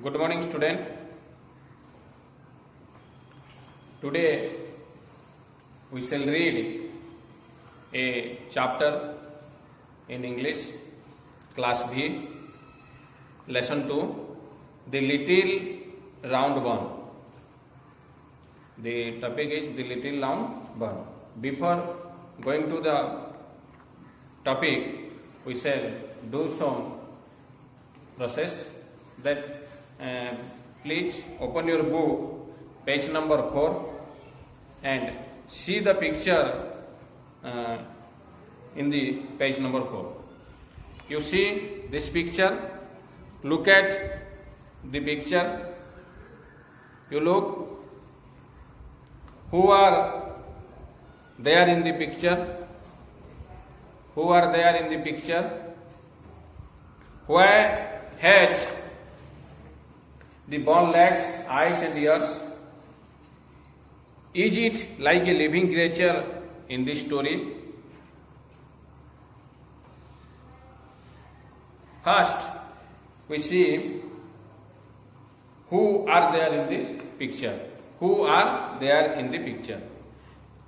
Good morning, student. Today we shall read a chapter in English, Class B, Lesson 2, The Little Round One. The topic is The Little Round One. Before going to the topic, we shall do some process that please open your book, page number 4, and see the picture in the page number 4. You see this picture, look at the picture, you look who are there in the picture, where has the bone, legs, eyes and ears. Is it like a living creature in this story? First, we see who are there in the picture.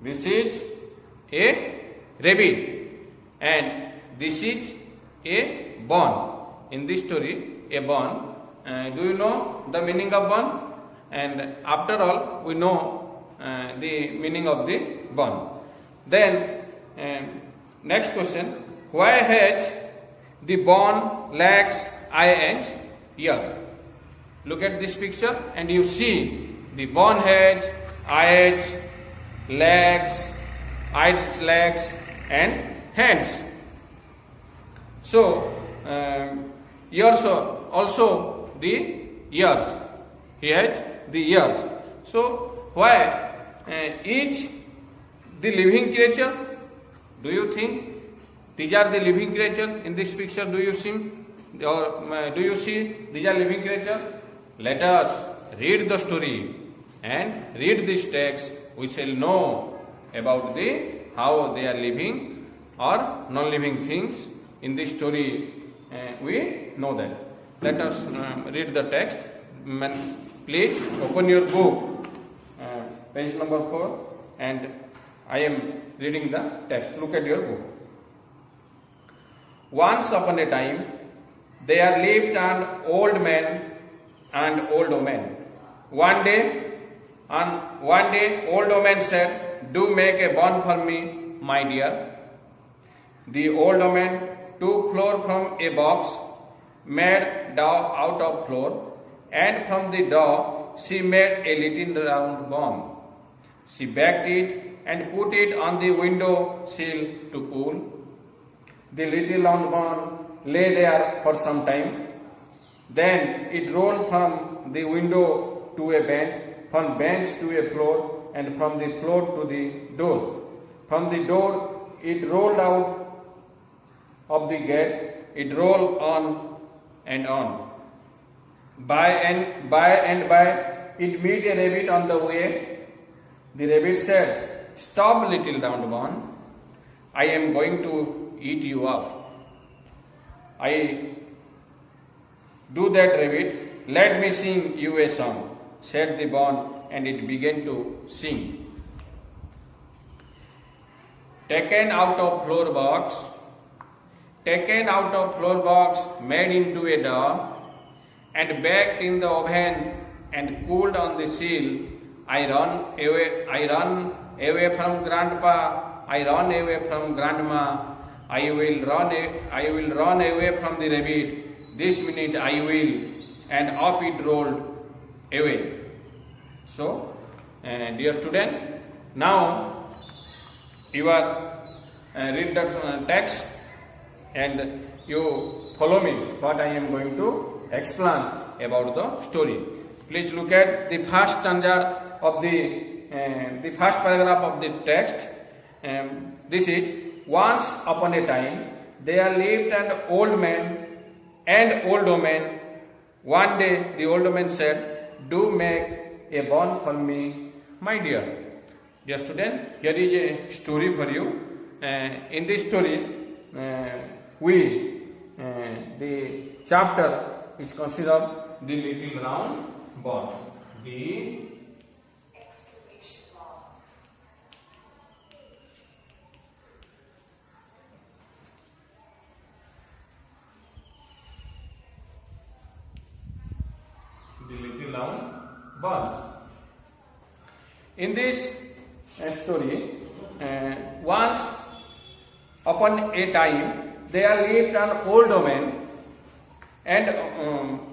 This is a rabbit and this is a bone. In this story, a bone. Do you know the meaning of bone? And after all, we know the meaning of the bone. Then, next question, why has the bone, legs, eye and ear? Look at this picture and you see the bone has eyes, legs, and hands. So, ears also the ears. He has the ears. So, why each the living creature? Do you think these are the living creature in this picture? Do you see these are living creature? Let us read the story and read this text. We shall know about how they are living or non-living things in this story. We know that. Let us read the text. Please open your book, page number 4, and I am reading the text. Look at your book. Once upon a time, there lived an old man and old woman. One day, old woman said, "Do make a barn for me, my dear." The old woman took flour from a box, made dough out of flour, and from the dough she made a little round bone. She baked it and put it on the window sill to cool. The little round bone lay there for some time. Then it rolled from the window to a bench, from bench to a floor, and from the floor to the door. From the door it rolled out of the gate. It rolled on and on. By and by, it met a rabbit on the way. The rabbit said, "Stop, little round bone. I am going to eat you up." "I do that, rabbit. Let me sing you a song," said the bone, and it began to sing. Taken out of flour box, made into a dough, and baked in the oven and cooled on the sill, I run away from grandpa, I run away from grandma, I will run away from the rabbit, this minute I will, and off it rolled away. So, dear student, now you are read the text and you follow me what I am going to explain about the story. Please look at the first stanza of the first paragraph of the text. This is, once upon a time there lived an old man and old woman. One day the old woman said, "Do make a barn for me, my dear." Dear student, here is a story for you. In this story, the chapter is considered the little round ball. The little round ball. In this story, once upon a time there lived an old woman, and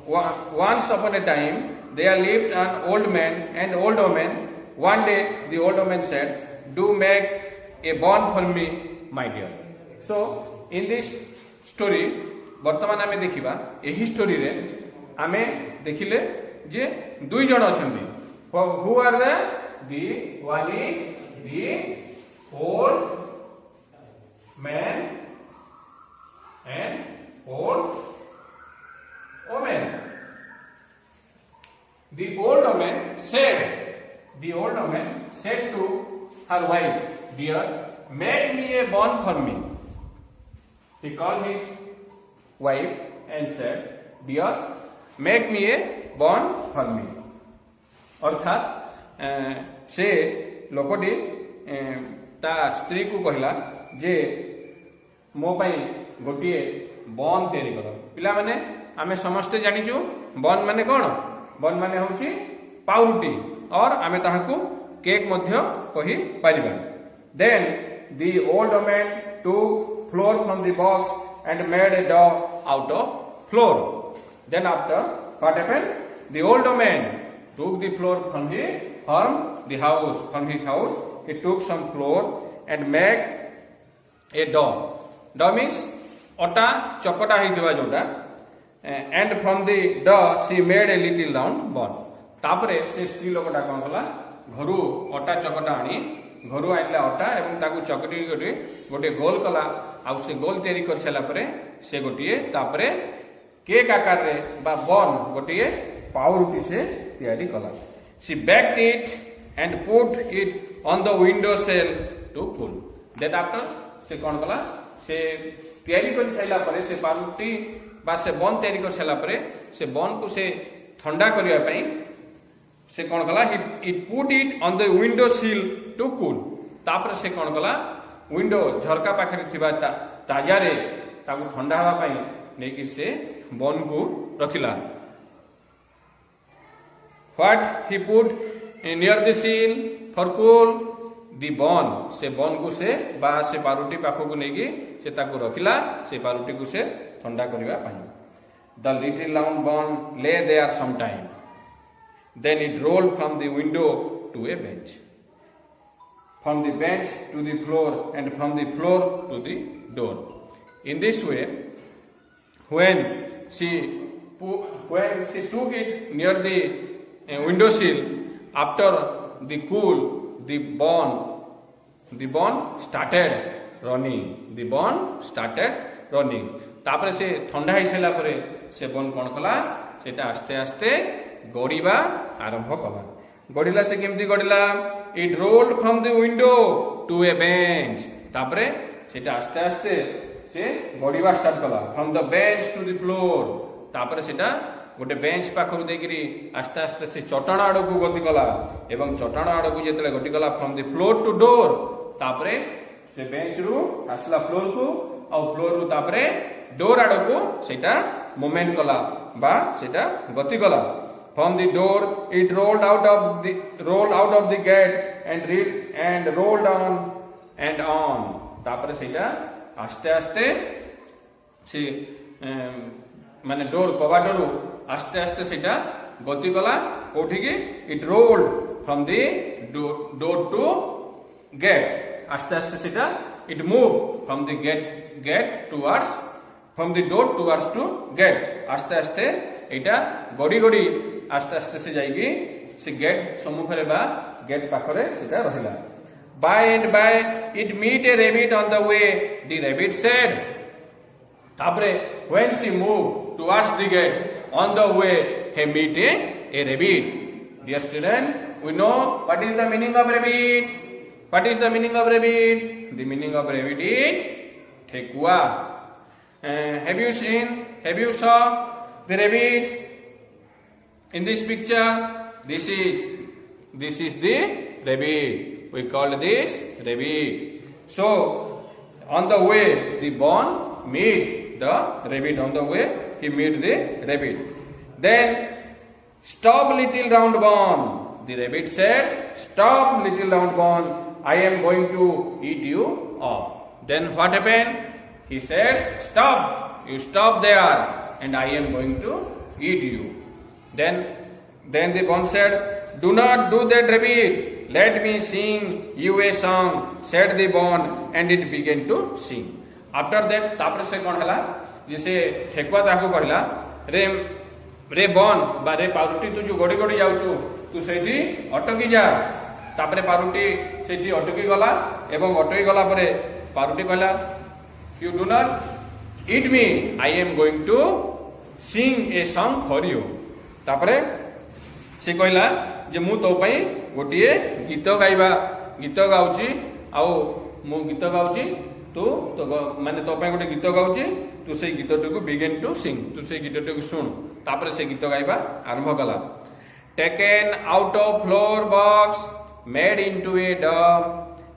once upon a time there lived an old man and old woman. One day the old woman said, "Do make a barn for me, my dear." So in this story, वर्तमान आमे देखिबा एही story रे आमे देखिले जे दुई जण अछंती. Who are they? The one is the old man and old woman. The old woman said to her wife, "Dear, make me a barn for me." He called his wife and said, "Dear, make me a barn for me." अर्थात से लोकटी ता स्त्री को कहला जे मो पाई गोटे बन तैयारी कर. पिला माने आमे समस्ते जानिछु बन माने कोन. बन माने होची पाउरुटी और आमे ताहाकू केक मध्य कहि परिबा. Then the old man took flour from the box and made a dough out of flour. Then after what happened? The old man took the flour from his house. He took some flour and made a dough. Dough means अटा चकटा होइतबा जोटा. And from the dough she made a little round ball. तापरे से स्त्री लोकटा कोन कला घरु अटा चकटा आनी घरु आइला अटा एवं ताकू चकटी गोटे गोल कला. आउ से गोल तैयारी कर साला परे से गोटिए तापरे केक आकार रे बा बन गोटिए पाउरुटी से तैयारी कला. She baked it and put it on the window sill to cool. That after से कोन कला से तैयारी कर साइला परे से पाउरुटी बा से बन तैयारी कर साइला परे से बन को से ठंडा करिया पई से कोन कला it put it on the window sill to cool. तापर से कोन कला विंडो झरका पाखरे थिबा ताजा रे ताकू ठंडा हवा पई नेकी से बन को रखिला. What he put near the sill for cool? The bun. से बन को से बा से पारुटी पाखो को नेकी से ताकू रखिला से पारुटी को से ठंडा करिवा पई. The little round bun lay there some time. Then it rolled from the window to a bench. From the bench to the floor and from the floor to the door. In this way, when she took it near the window sill, after the cool, the bun started running. The bun started running. तापरे से ठंडा हो सारा परे से बन कौन कला सेटा आस्ते आस्ते गड़ीबा आरंभ कला. गड़िला से केमती गड़िला. It rolled from the window to a bench. तापरे सेटा आस्ते आस्ते से गड़ीबा स्टार्ट कला. From the bench to the floor. तापरे सेटा गोटे बेंच पाखरु देकिरी आस्ते आस्ते से चटाण आड़कू गति कला एवं चटाण आड़कू जेतले गति कला from the floor to door. तापरे से बेंच रु आसला फ्लोर को आ फ्लोर रु तापरे डोर आड़कू सेटा मूवमेंट कला बा सेटा गति कला. From the door it rolled out of the gate and rolled on and on. तापरे सेटा आस्ते आस्ते से माने डोर कबाटरू आस्ते आस्ते सेटा गति कला कोठी की. It rolled from the door to gate. आस्ते आस्ते सेटा it move from the gate towards from the door towards to gate. आस्ते आस्ते एटा गड़ी गड़ी आस्ते आस्ते से जाइगी से गेट सम्मुखरे बा गेट पाखरे सेटा रहिला. By and by it meet a rabbit on the way. The rabbit said. तापरे when she moved towards the gate, on the way he meet a rabbit. Dear student, we know what is the meaning of rabbit. What is the meaning of rabbit? The meaning of rabbit is thekua. Have you saw the rabbit? In this picture, this is the rabbit. We call this rabbit. So on the way, the bone meet the rabbit. On the way, he meet the rabbit. Then stop, little round bone. The rabbit said, "Stop, little round bone. I am going to eat you up." Then what happened? He said, "Stop. You stop there, and I am going to eat you." Then the bone said, "Do not do that, rabbit. Let me sing you a song," said the bone, and it began to sing. After that, तापर से कौन हला जिसे ठेकुआ ताकू कहला, रे बन बा रे पारुटी तू जो गड़ी गड़ी जाउछु तू सेठी अटकी जा। तापरे पारुटी सेठी अटकी गला एवं अटकी गला परे पारुटी कहला, "You do not eat me. I am going to sing a song for you." तापरे से कहला जे मु तो पई गोटिए गीत गाइबा गीत गाउची आउ मु गीत गाउची तू तो माने तो पई गोटे गीत गाउची तू से गीतटू बिगिन टू सिंग तू से गीतटू सुन। तापर से गीत गाइबा आरंभ कला। Taken out of flour box, made into a dough,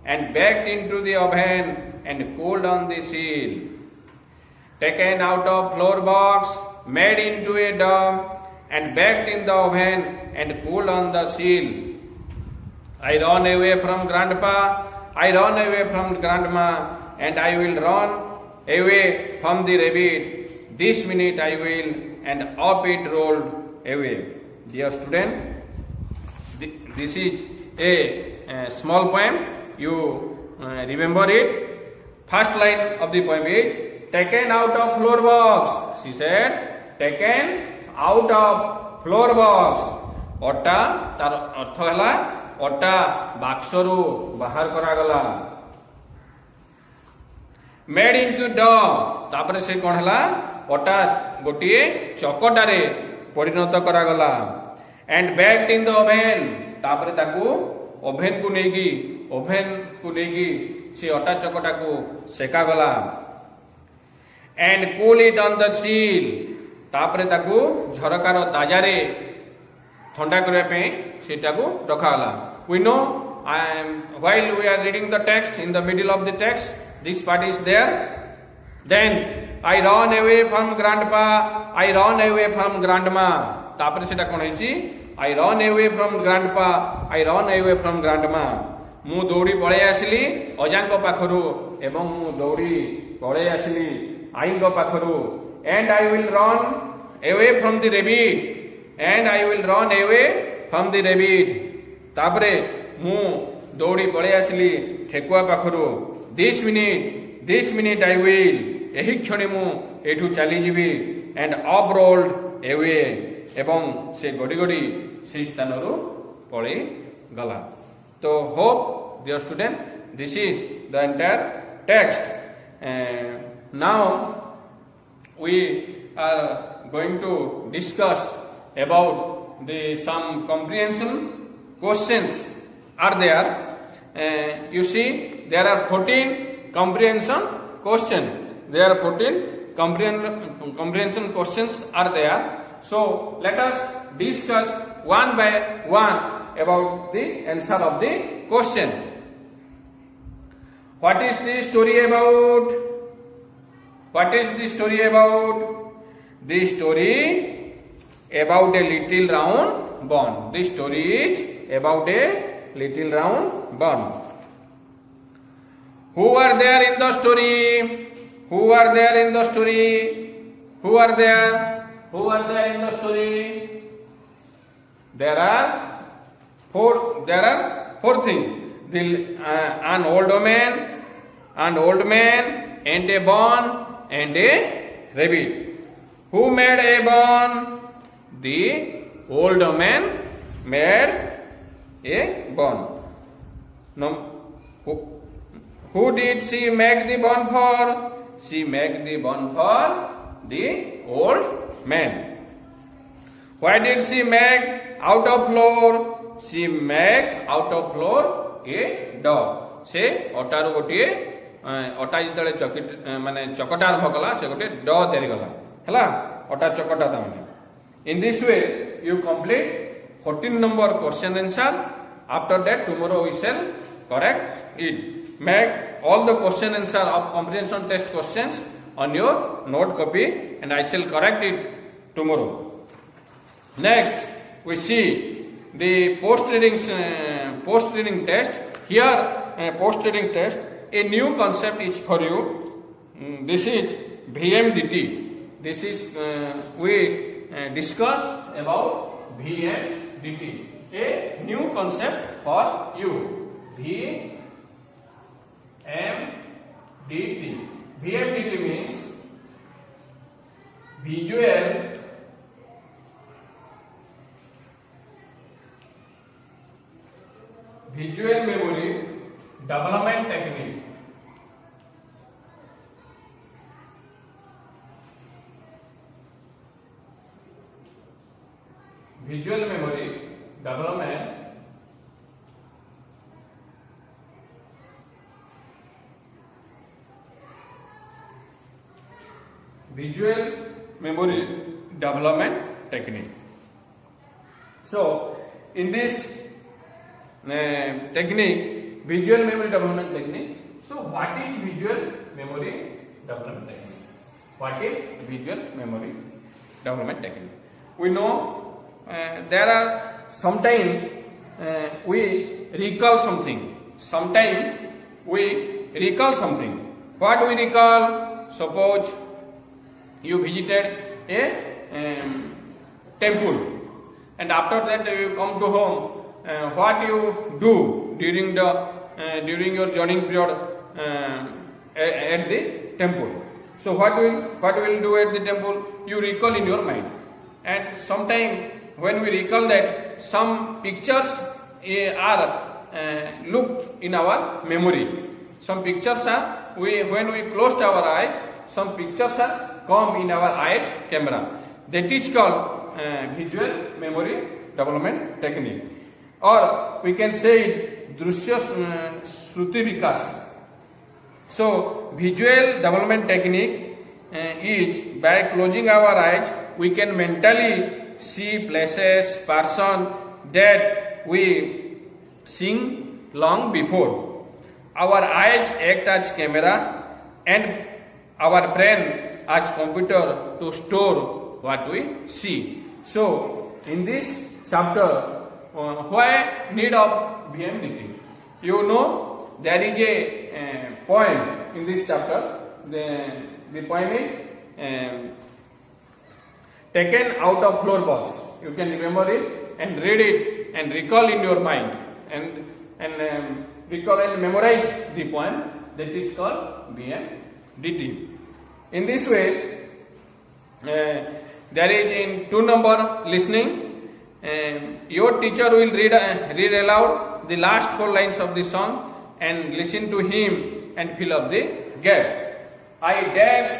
and baked into the oven and cooled on the seal. Taken out of flour box, made into a dough, and baked in the oven and cooled on the seal. I run away from grandpa, I run away from grandma, and I will run away from the rabbit. This minute I will, and up it rolled away. Dear student, this is a small poem. You remember it. First line of the poem is, "Taken out of flour box." She said, "Taken out of flour box." अटा तार अर्थ है अटा बाक्सरू बाहर करागला। Made into dough तापर से कौन है अटा गोटे चकटारे परिणत करागला। And baked in the oven तापर ताकू ओवेन को नेगी से अटा चकटा को सेका गला। And cool it on the seal तापर ताकू झरकार ताजारे ठंडा करने पे सेटा को रखाला। We know while we are reading the text, in the middle of the text, this part is there. Then I run away from grandpa, I run away from grandma. तापर सेटा कौन है? I run away from grandpa, I run away from grandma. मु दौड़ी पड़े आसली अजांग पाखरु एवं मु दौड़ी पड़े आसली eyeing पाखरु। And I will run away from the rabbit, and I will run away from the rabbit. तापरे मु दौड़ी पड़े आसली ठेकुआ पाखरु। This minute I will, यही क्षण मु एठू चली जीवी। And up rolled away, एवं से गड़ी गड़ी से स्थान रु पड़े गला। तो hope dear student, this is the entire text. Now we are going to discuss about some comprehension questions are there. You see there are 14 comprehension questions. There are 14 comprehension questions are there. So let us discuss one by one about the answer of the question. What is the story about? What is the story about? The story about a little round bun. The story is about a little round bun. Who are there in the story? Who are there in the story? Who are there? Who are there in the story? There are four things. An old man, and a bun, and a rabbit. Who made a bun? The old man made a bun. No. Who did she make the bun for? She made the bun for the old man. Why did she make out of flour? She made out of flour a dough. से अटार गोटे अटा जिते चकी माने चकटा आरंभ कला से गोटे dough तैयारी कला है अटा चकटा। In this way you complete 14 number question answer. After that, tomorrow we shall correct it. Make all the question answer of comprehension test questions on your note copy, and I shall correct it tomorrow. Next, we see the post-reading test. Here, post-reading test, a new concept is for you. This is VMDT. This is we discuss about VMDT. A new concept for you. VMDT. VMDT means visual memory development technique. Visual memory development technique. So in this technique, visual memory development technique. So what is visual memory development technique? What is visual memory development technique? We know there are sometimes we recall something. Sometimes we recall something. What we recall? Suppose you visited a temple, and after that you come to home. What you do during your journey period at the temple? So what will do at the temple? You recall in your mind, and sometime when we recall that, some pictures are looked in our memory. Some pictures are when we closed our eyes, some pictures are come in our eyes camera. That is called visual memory development technique, or we can say it Drushya Shruti Vikas. So visual development technique is by closing our eyes we can mentally see places, person that we seen long before. Our eyes act as camera and our brain as computer to store what we see. So in this chapter, why need of VMDT? You know there is a poem in this chapter. The poem is taken out of floorbox. You can remember it and read it and recall in your mind and recall and memorize the poem. That is called VMDT. In this way, there is in 2 number listening. Your teacher will read aloud the last 4 lines of the song and listen to him and fill up the gap. I dash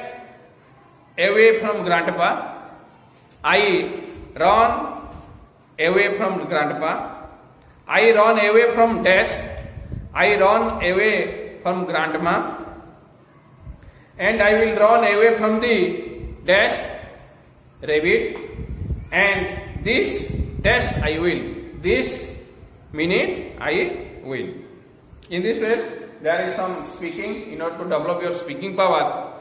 away from grandpa. I run away from grandpa. I run away from dash. I run away from grandma. And I will run away from the dash rabbit. And this dash I will. This minute I will. In this way, there is some speaking. In order to develop your speaking power,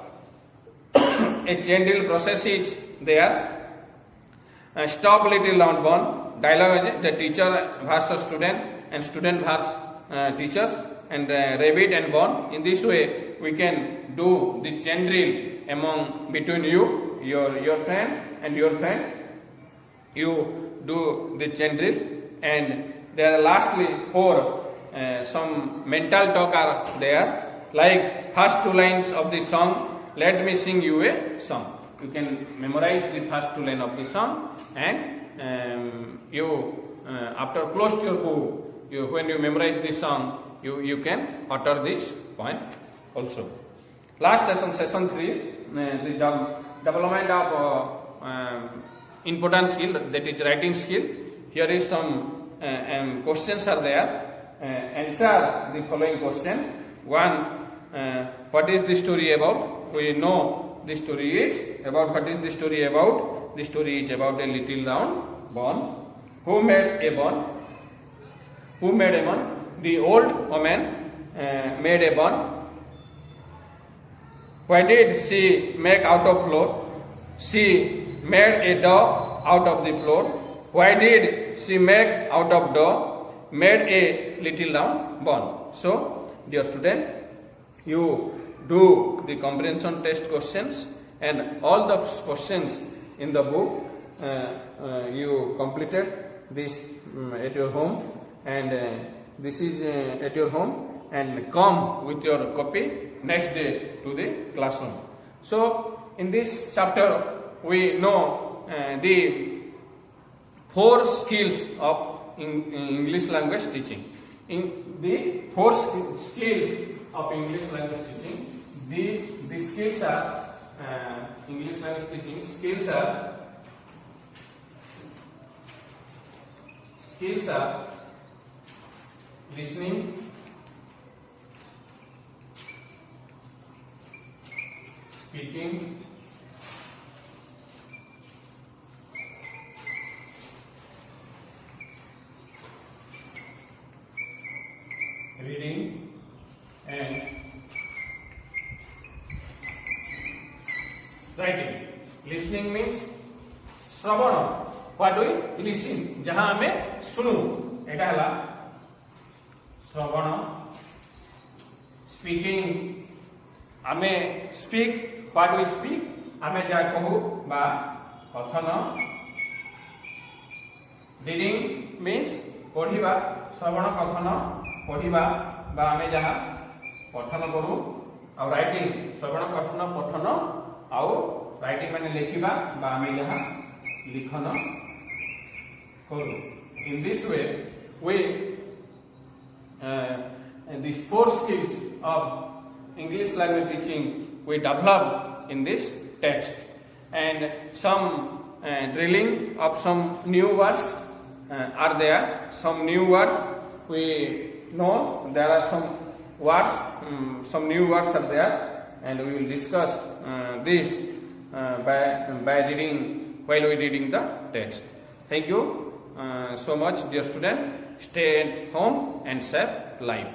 a chain drill process is there. Stop little loud bone. Dialogue, the teacher versus student and student versus teachers, and rabbit and bone. In this way, we can do the chain drill between you, your friend and your friend. You do the chain drill, and there are lastly 4 some mental talk are there, like first 2 lines of the song. Let me sing you a song. You can memorize the first 2 lines of the song, and you after close to your book, when you memorize the song, you can utter this poem also. Last session 3, the development of important skill, that is writing skill. Here is some questions are there. Answer the following question. 1. What is the story about? We know the story is about. What is the story about? The story is about a little round bond. Who made a bond? Who made a bond? The old woman made a bond. Why did she make out of floor? She made a door out of the floor. Why did she make out of door? Made a little round bond. So, dear student, you do the comprehension test questions, and all the questions in the book you completed this at your home, and this is at your home, and come with your copy next day to the classroom. So in this chapter we know the 4 skills of English language teaching. In the 4 skills of English language teaching, these skills are English language teaching skills are listening, speaking, reading, and writing. Listening means Shravan. What do we listen? जहां हमें सुनु एटा हला श्रवण. Speaking हमें speak. What do we speak? हमें जा कहू बा कथन. Reading means पढ़िबा. श्रवण कथन पढ़िबा बा हमें जहां पठन करू. और राइटिंग श्रवण कथन पठन आउ राइटिंग माने लिखिबा बा हमें जहां लिखन करू. In this way we these 4 skills of English language teaching we develop in this text, and some drilling of some new words are there. Some new words we know there are some words, some new words are there, and we will discuss this by reading while we reading the text. Thank you so much, dear student. Stay at home and save life.